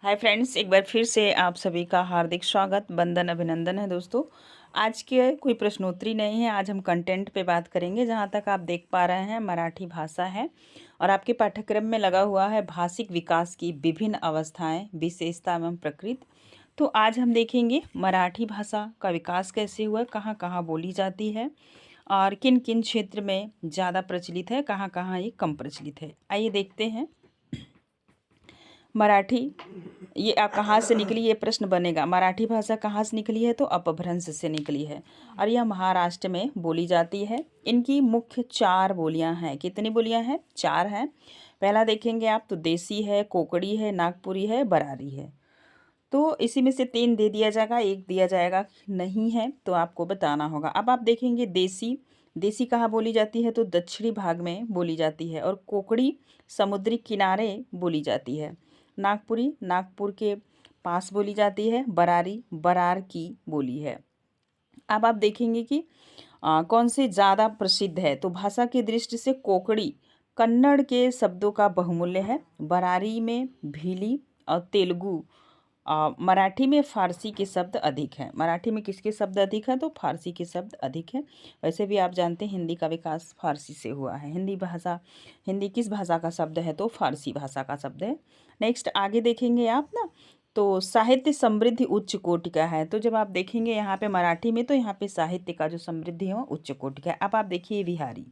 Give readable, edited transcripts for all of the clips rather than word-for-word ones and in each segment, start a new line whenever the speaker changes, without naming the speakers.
Hi friends, एक बार फिर से आप सभी का हार्दिक स्वागत, वंदन, अभिनंदन है दोस्तों। आज के कोई प्रश्नोत्तरी नहीं है। आज हम कंटेंट पे बात करेंगे। जहाँ तक आप देख पा रहे हैं, मराठी भाषा है और आपके पाठ्यक्रम में लगा हुआ है भाषिक विकास की विभिन्न अवस्थाएं, विशेषता एवं प्रकृति। तो आज हम देखेंगे मराठी भाषा का विकास कैसे हुआ, कहाँ कहाँ बोली जाती है और किन किन क्षेत्र में ज़्यादा प्रचलित है, कहाँ कहाँ ये कम प्रचलित है। आइए देखते हैं। मराठी ये कहाँ से निकली, ये प्रश्न बनेगा। मराठी भाषा कहाँ से निकली है? तो अपभ्रंश से निकली है और यह महाराष्ट्र में बोली जाती है। इनकी मुख्य 4 बोलियां हैं। कितनी बोलियां हैं? 4 हैं। पहला देखेंगे आप तो देसी है, कोकड़ी है, नागपुरी है, बरारी है। तो इसी में से 3 दे दिया जाएगा, 1 दिया जाएगा नहीं है तो आपको बताना होगा। अब आप देखेंगे देसी, देसी कहाँ बोली जाती है? तो दक्षिणी भाग में बोली जाती है। और कोकड़ी समुद्री किनारे बोली जाती है। नागपुरी नागपुर के पास बोली जाती है। बरारी बरार की बोली है। अब आप देखेंगे कि कौन से ज़्यादा प्रसिद्ध है। तो भाषा की दृष्टि से कोकड़ी कन्नड़ के शब्दों का बहुमूल्य है। बरारी में भीली और तेलुगु, मराठी में फारसी के शब्द अधिक हैं। मराठी में किसके शब्द अधिक हैं? तो फारसी के शब्द अधिक हैं। वैसे भी आप जानते हैं हिंदी का विकास फारसी से हुआ है। हिंदी किस भाषा का शब्द है? तो फारसी भाषा का शब्द है। नेक्स्ट आगे देखेंगे आप ना, तो साहित्य समृद्धि उच्च कोटि का है। तो जब आप देखेंगे यहाँ पे मराठी में, तो यहाँ पे साहित्य का जो समृद्धि है वो उच्च कोटि का है। अब आप देखिए बिहारी,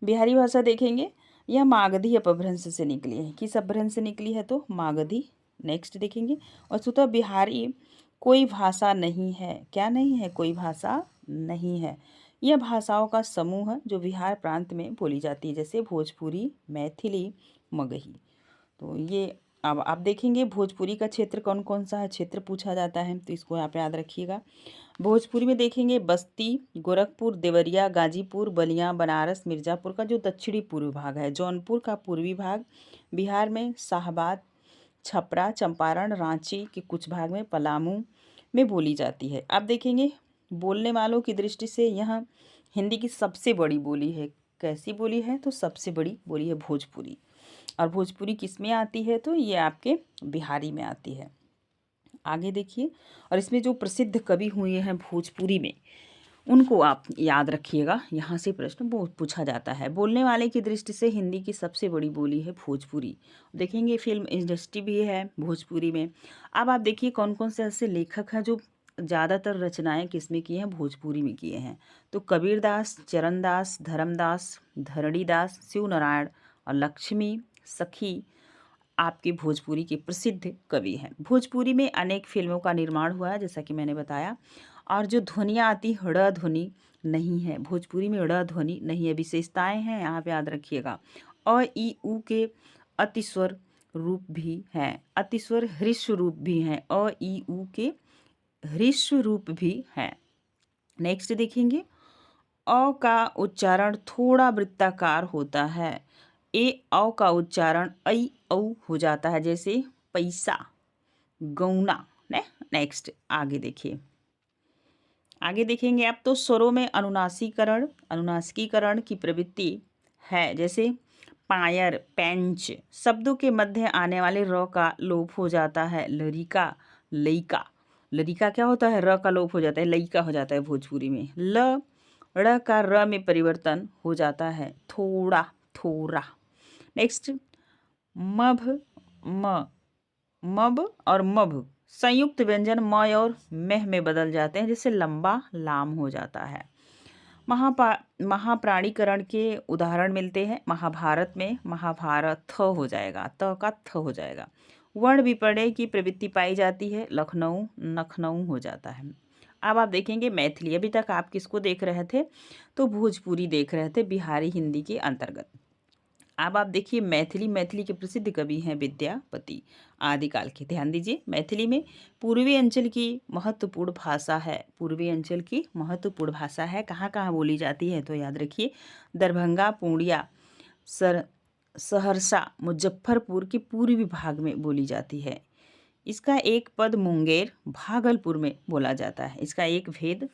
बिहारी भाषा देखेंगे। यह मागधी अपभ्रंश से निकली है। किस अपभ्रंश से निकली है? तो मागधी। नेक्स्ट देखेंगे, वस्तुतः बिहारी कोई भाषा नहीं है। क्या नहीं है? कोई भाषा नहीं है। यह भाषाओं का समूह है जो बिहार प्रांत में बोली जाती है, जैसे भोजपुरी, मैथिली, मगही। तो ये अब आप देखेंगे भोजपुरी का क्षेत्र कौन कौन सा है, क्षेत्र पूछा जाता है तो इसको आप याद रखिएगा। भोजपुरी में देखेंगे बस्ती, गोरखपुर, देवरिया, गाजीपुर, बलिया, बनारस, मिर्ज़ापुर का जो दक्षिणी पूर्व भाग है, जौनपुर का पूर्वी भाग, बिहार में शाहबाद, छपरा, चंपारण, रांची के कुछ भाग में, पलामू में बोली जाती है। अब देखेंगे बोलने वालों की दृष्टि से यह हिंदी की सबसे बड़ी बोली है। कैसी बोली है? तो सबसे बड़ी बोली है भोजपुरी। और भोजपुरी किस में आती है? तो ये आपके बिहारी में आती है। आगे देखिए, और इसमें जो प्रसिद्ध कवि हुए हैं भोजपुरी में, उनको आप याद रखिएगा। यहाँ से प्रश्न बहुत पूछा जाता है। बोलने वाले की दृष्टि से हिंदी की सबसे बड़ी बोली है भोजपुरी। देखेंगे फिल्म इंडस्ट्री भी है भोजपुरी में। अब आप देखिए कौन कौन से ऐसे लेखक हैं जो ज़्यादातर रचनाएं किसमें की हैं? भोजपुरी में किए हैं। तो कबीरदास, चरणदास, धर्मदास, धरणीदास, शिवनारायण और लक्ष्मी सखी आपके भोजपुरी के प्रसिद्ध कवि हैं। भोजपुरी में अनेक फिल्मों का निर्माण हुआ है, जैसा कि मैंने बताया। और जो ध्वनियाँ आती, ड़ ध्वनि नहीं है भोजपुरी में, ड़ ध्वनि नहीं है। विशेषताएं हैं, यहाँ पे याद रखिएगा। अ ई उ के अतिस्वर रूप भी हैं, अतिस्वर ह्रस्व रूप भी हैं। अ ई उ के ह्रस्व रूप भी हैं। नेक्स्ट देखेंगे, अ का उच्चारण थोड़ा वृत्ताकार होता है। अ का उच्चारण ऐ औ हो जाता है, जैसे पैसा, गौना। ने नेक्स्ट आगे देखिए, आगे देखेंगे आप तो स्वरों में अनुनासिकीकरण की प्रवृत्ति है, जैसे पायर, पेंच। शब्दों के मध्य आने वाले र का लोप हो जाता है। लरिका, लइका। लरिका क्या होता है? र का लोप हो जाता है, लइका हो जाता है भोजपुरी में। ल ड़ का र में परिवर्तन हो जाता है, थोड़ा, थोड़ा। नेक्स्ट मभ, म, मब और मभ संयुक्त व्यंजन म और मेह में बदल जाते हैं, जिससे लंबा लाम हो जाता है। महाप्राणीकरण के उदाहरण मिलते हैं महाभारत में। महाभारत थ हो जाएगा, त का थ हो जाएगा। वर्ण विपर्णय की प्रवृत्ति पाई जाती है, लखनऊ नखनऊ हो जाता है। अब आप देखेंगे मैथिली। अभी तक आप किसको देख रहे थे? तो भोजपुरी देख रहे थे, बिहारी हिंदी के अंतर्गत। अब आप देखिए मैथिली, मैथिली के प्रसिद्ध कवि हैं विद्यापति, आदिकाल के। ध्यान दीजिए, मैथिली में पूर्वी अंचल की महत्वपूर्ण भाषा है। पूर्वी अंचल की महत्वपूर्ण भाषा है। कहाँ कहाँ बोली जाती है? तो याद रखिए, दरभंगा, पूर्णिया, सहरसा, मुजफ्फरपुर के पूर्वी भाग में बोली जाती है। इसका एक पद मुंगेर, भागलपुर में बोला जाता है। इसका एक भेद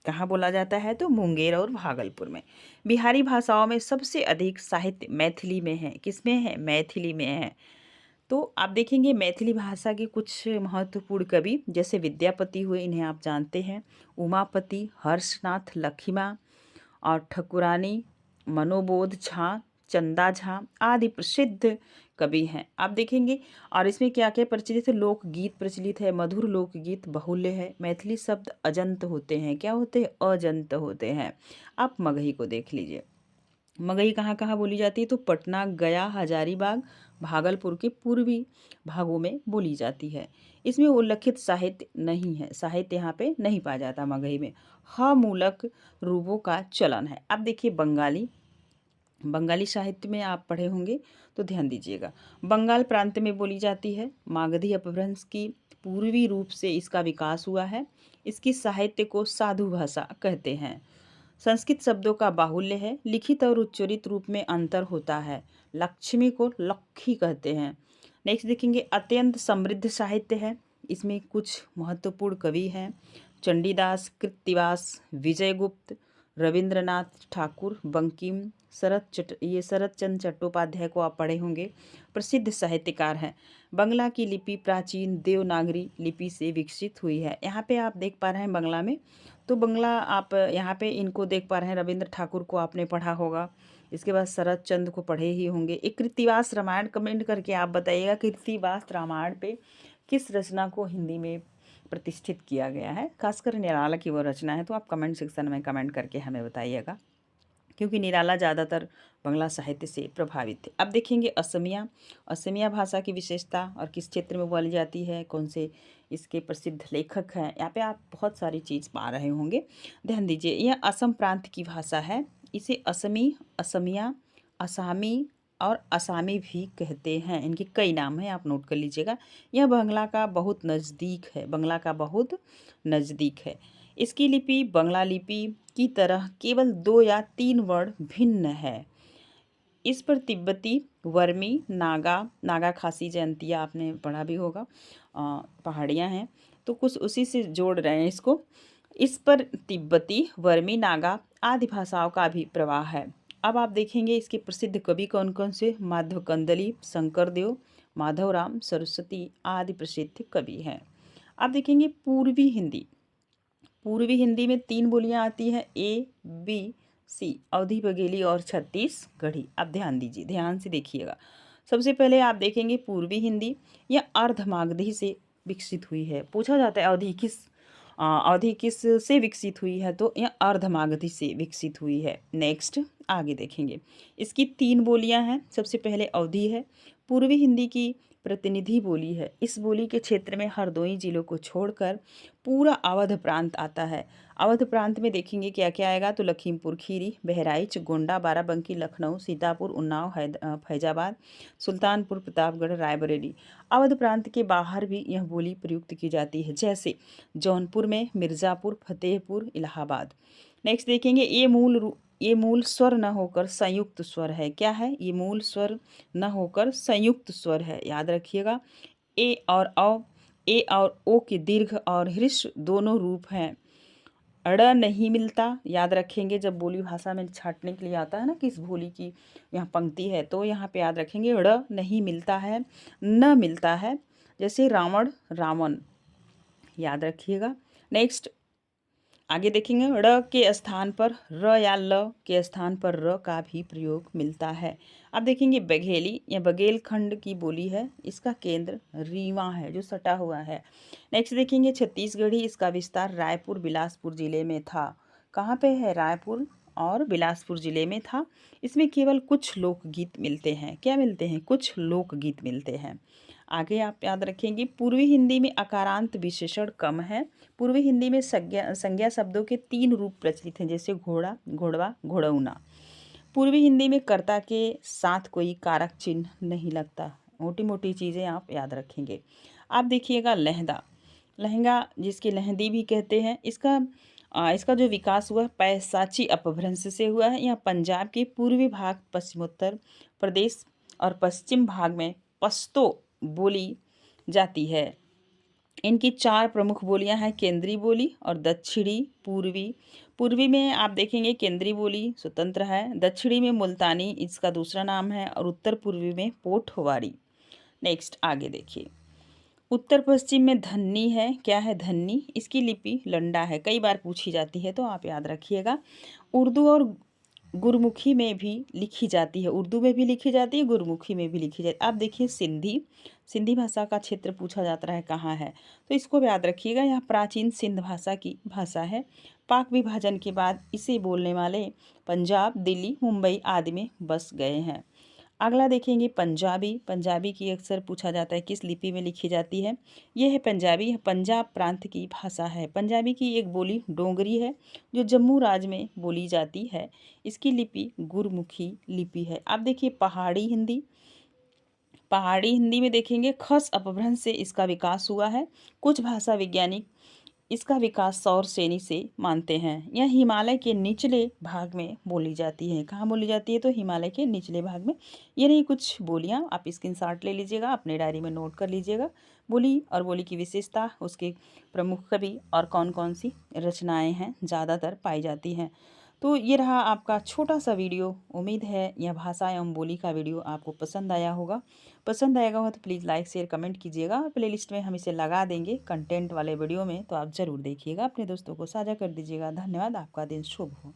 कहाँ बोला जाता है? तो मुंगेर और भागलपुर में। बिहारी भाषाओं में सबसे अधिक साहित्य मैथिली में है। किसमें है? मैथिली में है। तो आप देखेंगे मैथिली भाषा के कुछ महत्वपूर्ण कवि जैसे विद्यापति हुए, इन्हें आप जानते हैं, उमापति, हर्षनाथ, लखीमा और ठकुरानी, मनोबोध झा, चंदा झा आदि प्रसिद्ध कवि हैं। आप देखेंगे और इसमें क्या क्या प्रचलित है, लोकगीत प्रचलित है, मधुर लोकगीत बहुल्य है, मैथिली शब्द अजंत होते हैं, क्या होते हैं, अजंत होते हैं। आप मगही को देख लीजिए, मगही कहाँ कहाँ बोली जाती है, तो पटना, गया, हजारीबाग, भागलपुर के पूर्वी भागों में बोली जाती है। इसमें उल्लिखित साहित्य नहीं है, साहित्य यहाँ पे नहीं पाया जाता मगही में। ह मूलक रूपों का चलन है। अब देखिए बंगाली, बंगाली साहित्य में आप पढ़े होंगे तो ध्यान दीजिएगा। बंगाल प्रांत में बोली जाती है। मागधी अपभ्रंश की पूर्वी रूप से इसका विकास हुआ है। इसकी साहित्य को साधु भाषा कहते हैं। संस्कृत शब्दों का बाहुल्य है। लिखित और उच्चरित रूप में अंतर होता है। लक्ष्मी को लक्खी कहते हैं। नेक्स्ट देखेंगे, अत्यंत समृद्ध साहित्य है। इसमें कुछ महत्वपूर्ण कवि हैं, चंडीदास, कृत्तिवास, विजयगुप्त, रविंद्रनाथ ठाकुर, बंकिम, शरत चंद्र चट्टोपाध्याय को आप पढ़े होंगे, प्रसिद्ध साहित्यकार हैं। बंगला की लिपि प्राचीन देवनागरी लिपि से विकसित हुई है। यहाँ पे आप देख पा रहे हैं बंगला में, तो बंगला आप यहाँ पे इनको देख पा रहे हैं, रविंद्र ठाकुर को आपने पढ़ा होगा, इसके बाद शरत चंद्र को पढ़े ही होंगे। एक कृत्तिवास रामायण, कमेंट करके आप बताइएगा कृत्तिवास रामायण पे किस रचना को हिंदी में प्रतिष्ठित किया गया है, खासकर निराला की वो रचना है, तो आप कमेंट सेक्शन में कमेंट करके हमें बताइएगा, क्योंकि निराला ज़्यादातर बंगला साहित्य से प्रभावित थे। अब देखेंगे असमिया, असमिया भाषा की विशेषता और किस क्षेत्र में बोली जाती है, कौन से इसके प्रसिद्ध लेखक हैं, यहाँ पे आप बहुत सारी चीज़ पा रहे होंगे, ध्यान दीजिए। यह असम प्रांत की भाषा है। इसे असमी, असमिया, असामी और असामी भी कहते हैं। इनके कई नाम हैं, आप नोट कर लीजिएगा। यह बंगला का बहुत नज़दीक है, बंगला का बहुत नज़दीक है। इसकी लिपि बंगला लिपि की तरह केवल 2 या 3 वर्ण भिन्न है। इस पर तिब्बती, वर्मी, नागा खासी जयंतिया आपने पढ़ा भी होगा, पहाड़ियाँ हैं, तो कुछ उसी से जोड़ रहे हैं इसको। इस पर तिब्बती, वर्मी, नागा आदि भाषाओं का भी प्रवाह है। अब आप देखेंगे इसके प्रसिद्ध कवि कौन कौन से, माधव कंदली, शंकरदेव, माधवराम, सरस्वती आदि प्रसिद्ध कवि हैं। आप देखेंगे पूर्वी हिंदी, पूर्वी हिंदी में 3 बोलियां आती हैं, ए, बी, सी, अवधी, बघेली और छत्तीसगढ़ी। आप ध्यान दीजिए, ध्यान से देखिएगा। सबसे पहले आप देखेंगे पूर्वी हिंदी, यह अर्धमागधी से विकसित हुई है। पूछा जाता है अवधी किस से विकसित हुई है, तो यह अर्धमागधी से विकसित हुई है। नेक्स्ट आगे देखेंगे, इसकी 3 बोलियां हैं। सबसे पहले अवधी है, पूर्वी हिंदी की प्रतिनिधि बोली है। इस बोली के क्षेत्र में हरदोई जिलों को छोड़कर पूरा अवध प्रांत आता है। अवध प्रांत में देखेंगे क्या क्या आएगा, तो लखीमपुर खीरी, बहराइच, गोंडा, बाराबंकी, लखनऊ, सीतापुर, उन्नाव, फैजाबाद, सुल्तानपुर, प्रतापगढ़, रायबरेली। अवध प्रांत के बाहर भी यह बोली प्रयुक्त की जाती है, जैसे जौनपुर में, मिर्ज़ापुर, फतेहपुर, इलाहाबाद। नेक्स्ट देखेंगे, ये मूल स्वर न होकर संयुक्त स्वर है। क्या है, ये मूल स्वर न होकर संयुक्त स्वर है, याद रखिएगा। ए और ओ के दीर्घ और ह्रस्व दोनों रूप हैं। अड़ नहीं मिलता, याद रखेंगे, जब बोली भाषा में छांटने के लिए आता है ना किस बोली की यहाँ पंक्ति है, तो यहाँ पे याद रखेंगे अड़ नहीं मिलता है, न मिलता है, जैसे रावण, रावण, याद रखिएगा। नेक्स्ट आगे देखेंगे, ड़ के स्थान पर र या ल के स्थान पर र का भी प्रयोग मिलता है। अब देखेंगे बघेली, यह बघेलखंड की बोली है। इसका केंद्र रीवा है जो सटा हुआ है। नेक्स्ट देखेंगे छत्तीसगढ़ी, इसका विस्तार रायपुर, बिलासपुर जिले में था। कहाँ पे है, रायपुर और बिलासपुर जिले में था। इसमें केवल कुछ लोकगीत मिलते हैं। क्या मिलते हैं, कुछ लोकगीत मिलते हैं। आगे आप याद रखेंगे, पूर्वी हिंदी में अकारांत विशेषण कम है। पूर्वी हिंदी में संज्ञा शब्दों के 3 रूप प्रचलित हैं, जैसे घोड़ा, घोड़वा, घोड़ौना। पूर्वी हिंदी में कर्ता के साथ कोई कारक चिन्ह नहीं लगता। मोटी मोटी चीज़ें आप याद रखेंगे। आप देखिएगा लहंदा, लहंगा जिसकी लहंदी भी कहते हैं, इसका जो विकास हुआ पैसाची अपभ्रंश से हुआ है। यह पंजाब के पूर्वी भाग, पश्चिमोत्तर प्रदेश और पश्चिम भाग में पश्तो बोली जाती है। इनकी 4 प्रमुख बोलियां हैं, केंद्रीय बोली और दक्षिणी पूर्वी। पूर्वी में आप देखेंगे केंद्रीय बोली स्वतंत्र है, दक्षिणी में मुल्तानी इसका दूसरा नाम है, और उत्तर पूर्वी में पोठवाड़ी। नेक्स्ट आगे देखिए, उत्तर पश्चिम में धन्नी है, क्या है धन्नी, इसकी लिपि लंडा है, कई बार पूछी जाती है तो आप याद रखिएगा। उर्दू और गुरमुखी में भी लिखी जाती है, उर्दू में भी लिखी जाती है, गुरमुखी में भी लिखी जाती है। आप देखिए सिंधी, सिंधी भाषा का क्षेत्र पूछा जाता है कहाँ है, तो इसको भी याद रखिएगा, यह प्राचीन सिंध भाषा की भाषा है। पाक विभाजन के बाद इसे बोलने वाले पंजाब, दिल्ली, मुंबई आदि में बस गए हैं। अगला देखेंगे पंजाबी, पंजाबी की अक्सर पूछा जाता है किस लिपि में लिखी जाती है, यह है पंजाबी, पंजाब प्रांत की भाषा है। पंजाबी की एक बोली डोगरी है जो जम्मू राज्य में बोली जाती है, इसकी लिपि गुरमुखी लिपि है। अब देखिए पहाड़ी हिंदी, पहाड़ी हिंदी में देखेंगे खस अपभ्रंश से इसका विकास हुआ है। कुछ भाषा वैज्ञानिक इसका विकास सौर श्रेणी से मानते हैं। यह हिमालय के निचले भाग में बोली जाती है, कहाँ बोली जाती है, तो हिमालय के निचले भाग में। ये रही कुछ बोलियाँ, आप स्क्रीनशॉट ले लीजिएगा, अपने डायरी में नोट कर लीजिएगा। बोली और बोली की विशेषता, उसके प्रमुख कवि और कौन कौन सी रचनाएँ हैं ज़्यादातर पाई जाती हैं। तो ये रहा आपका छोटा सा वीडियो। उम्मीद है यह भाषा एवं बोली का वीडियो आपको पसंद आया होगा। पसंद आएगा हो तो प्लीज़ लाइक शेयर कमेंट कीजिएगा। प्लेलिस्ट में हम इसे लगा देंगे कंटेंट वाले वीडियो में, तो आप ज़रूर देखिएगा, अपने दोस्तों को साझा कर दीजिएगा। धन्यवाद, आपका दिन शुभ हो।